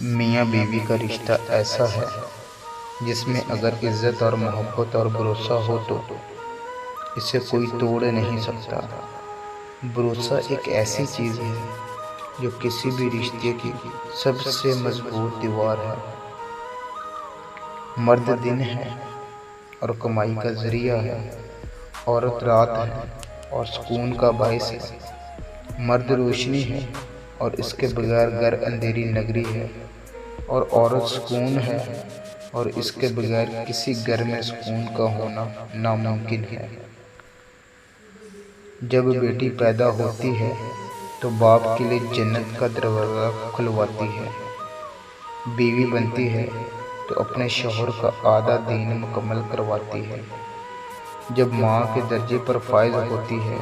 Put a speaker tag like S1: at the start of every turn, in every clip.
S1: میاں بیوی کا رشتہ ایسا ہے جس میں اگر عزت اور محبت اور بھروسہ ہو تو اسے کوئی توڑ نہیں سکتا۔ بھروسہ ایک ایسی چیز ہے جو کسی بھی رشتے کی سب سے مضبوط دیوار ہے۔ مرد دن ہے اور کمائی کا ذریعہ ہے، عورت رات ہے اور سکون کا باعث ہے۔ مرد روشنی ہے اور اس کے بغیر گھر اندھیری نگری ہے، اور عورت سکون ہے اور اس کے بغیر کسی گھر میں سکون کا ہونا ناممکن ہے۔ جب بیٹی پیدا ہوتی ہے تو باپ کے لیے جنت کا دروازہ کھلواتی ہے۔ بیوی بنتی ہے تو اپنے شوہر کا آدھا دین مکمل کرواتی ہے۔ جب ماں کے درجے پر فائز ہوتی ہے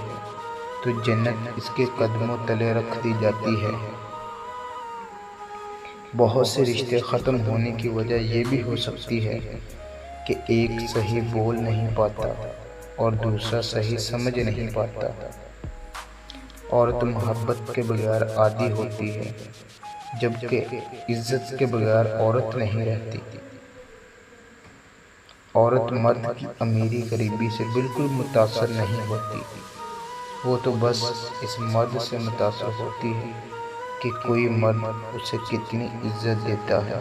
S1: تو جنت اس کے قدموں تلے رکھ دی جاتی ہے۔ بہت سے رشتے ختم ہونے کی وجہ یہ بھی ہو سکتی ہے کہ ایک صحیح بول نہیں پاتا اور دوسرا صحیح سمجھ نہیں پاتا۔ عورت محبت کے بغیر عادی ہوتی ہے، جبکہ عزت کے بغیر عورت نہیں رہتی۔ عورت مرد کی امیری غریبی سے بالکل متاثر نہیں ہوتی، وہ تو بس اس مرد سے متاثر ہوتی ہے کہ کوئی مرد اسے کتنی عزت دیتا ہے۔